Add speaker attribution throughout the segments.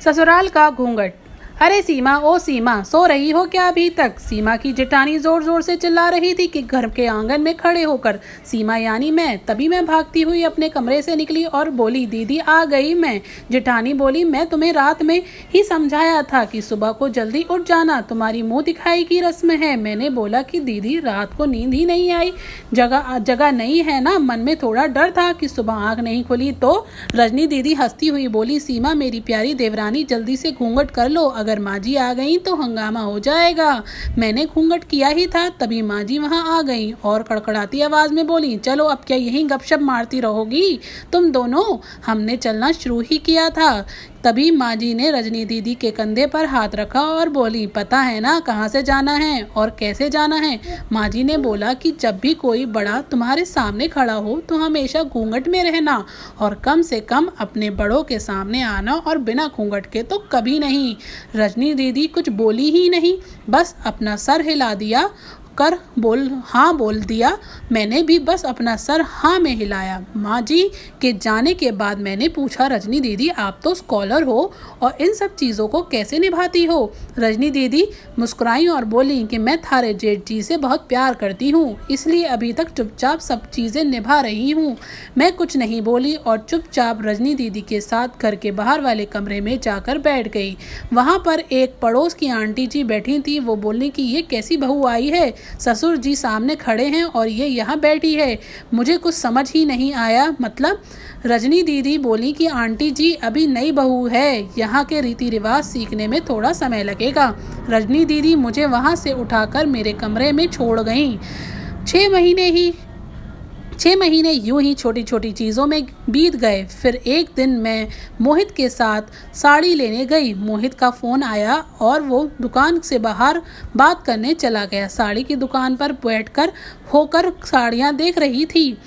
Speaker 1: ससुराल का घूंघट। अरे सीमा, ओ सीमा, सो रही हो क्या अभी तक? सीमा की जेठानी जोर जोर से चिल्ला रही थी कि घर के आंगन में खड़े होकर। सीमा यानी मैं। तभी मैं भागती हुई अपने कमरे से निकली और बोली, दीदी आ गई मैं। जेठानी बोली, मैं तुम्हें रात में ही समझाया था कि सुबह को जल्दी उठ जाना, तुम्हारी मुंह दिखाई की रस्म है। मैंने बोला कि दीदी रात को नींद ही नहीं आई, जगह जगह नहीं है ना, मन में थोड़ा डर था कि सुबह आँख नहीं खुली तो। रजनी दीदी हंसती हुई बोली, सीमा मेरी प्यारी देवरानी, जल्दी से घूंघट कर लो, अगर माँ जी आ गई तो हंगामा हो जाएगा। मैंने घूंघट किया ही था, तभी माँ जी वहाँ आ गई और कड़कड़ाती आवाज़ में बोली, चलो अब क्या यहीं गपशप मारती रहोगी तुम दोनों? हमने चलना शुरू ही किया था। तभी माँ जी ने रजनी दीदी के कंधे पर हाथ रखा और बोली, पता है ना कहाँ से जाना है और कैसे जाना है? माँ जी ने बोला कि जब भी कोई बड़ा तुम्हारे सामने खड़ा हो तो हमेशा घूंघट में रहना और कम से कम अपने बड़ों के सामने आना, और बिना घूंघट के तो कभी नहीं। रजनी दीदी कुछ बोली ही नहीं, बस अपना सर हिला दिया कर हाँ बोल दिया। मैंने भी बस अपना सर हाँ में हिलाया। माँ जी के जाने के बाद मैंने पूछा, रजनी दीदी आप तो स्कॉलर हो और इन सब चीज़ों को कैसे निभाती हो? रजनी दीदी मुस्कुराई और बोली कि मैं थारे जेठ जी से बहुत प्यार करती हूँ, इसलिए अभी तक चुपचाप सब चीज़ें निभा रही हूँ। मैं कुछ नहीं बोली और चुपचाप रजनी दीदी के साथ घर के बाहर वाले कमरे में जाकर बैठ गई। वहाँ पर एक पड़ोस की आंटी जी बैठी थी। वो बोलने की, ये कैसी बहू आई है? ससुर जी सामने खड़े हैं और ये यहाँ बैठी है, मुझे कुछ समझ ही नहीं आया। मतलब? रजनी दीदी बोली कि आंटी जी अभी नई बहू है, यहाँ के रीति रिवाज सीखने में थोड़ा समय लगेगा। रजनी दीदी मुझे वहाँ से उठाकर मेरे कमरे में छोड़ गईं। 6 महीने यूं ही छोटी छोटी चीज़ों में बीत गए। फिर एक दिन मैं मोहित के साथ साड़ी लेने गई। मोहित का फ़ोन आया और वो दुकान से बाहर बात करने चला गया। साड़ी की दुकान पर बैठकर होकर साड़ियाँ देख रही थी।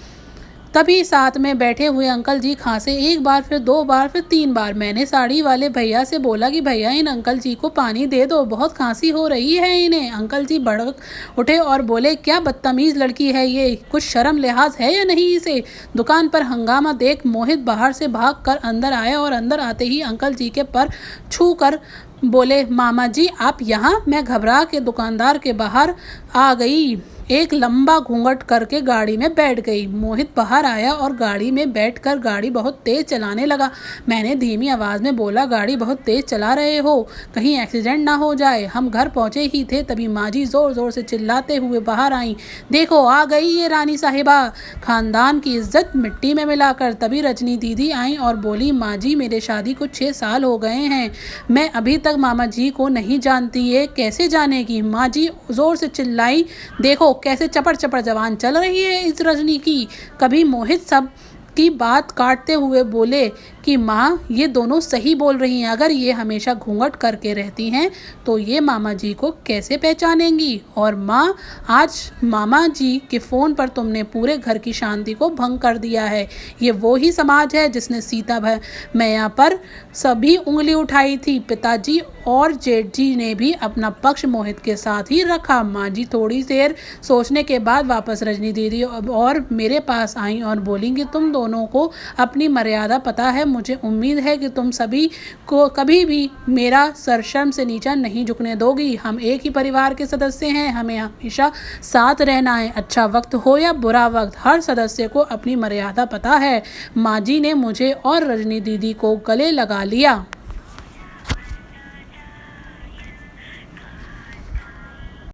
Speaker 1: तभी साथ में बैठे हुए अंकल जी खांसे, एक बार फिर 2 बार फिर 3 बार। मैंने साड़ी वाले भैया से बोला कि भैया इन अंकल जी को पानी दे दो, बहुत खांसी हो रही है इन्हें। अंकल जी भड़क उठे और बोले, क्या बदतमीज़ लड़की है ये, कुछ शर्म लिहाज है या नहीं इसे? दुकान पर हंगामा देख मोहित बाहर से भाग कर अंदर आया और अंदर आते ही अंकल जी के पर छू कर बोले, मामा जी आप यहाँ? मैं घबरा के दुकानदार के बाहर आ गई, एक लंबा घूंघट करके गाड़ी में बैठ गई। मोहित बाहर आया और गाड़ी में बैठकर गाड़ी बहुत तेज़ चलाने लगा। मैंने धीमी आवाज़ में बोला, गाड़ी बहुत तेज़ चला रहे हो, कहीं एक्सीडेंट ना हो जाए। हम घर पहुँचे ही थे तभी माँ जी ज़ोर ज़ोर से चिल्लाते हुए बाहर आईं, देखो आ गई ये रानी साहिबा, खानदान की इज्जत मिट्टी में मिलाकर। तभी रजनी दीदी आई और बोली, माँ जी मेरे शादी को 6 साल हो गए हैं, मैं अभी तक मामा जी को नहीं जानती, ये कैसे जानेगी? माँ जी ज़ोर से चिल्लाई, देखो कैसे चपड़ चपड़ जवान चल रही है इस रजनी की। कभी मोहित सब की बात काटते हुए बोले कि माँ ये दोनों सही बोल रही हैं, अगर ये हमेशा घूंघट करके रहती हैं तो ये मामा जी को कैसे पहचानेंगी? और माँ आज मामा जी के फ़ोन पर तुमने पूरे घर की शांति को भंग कर दिया है। ये वो ही समाज है जिसने सीता मैया पर सभी उंगली उठाई थी। पिताजी और जेठ जी ने भी अपना पक्ष मोहित के साथ ही रखा। माँ जी थोड़ी देर सोचने के बाद वापस रजनी दीदी और मेरे पास आई और बोली कि तुम दोनों को अपनी मर्यादा पता है, मुझे उम्मीद है कि तुम सभी को कभी भी मेरा सर शर्म से नीचा नहीं झुकने दोगी। हम एक ही परिवार के सदस्य हैं, हमें हमेशा साथ रहना है, अच्छा वक्त हो या बुरा वक्त, हर सदस्य को अपनी मर्यादा पता है। माँ जी ने मुझे और रजनी दीदी को गले लगा लिया।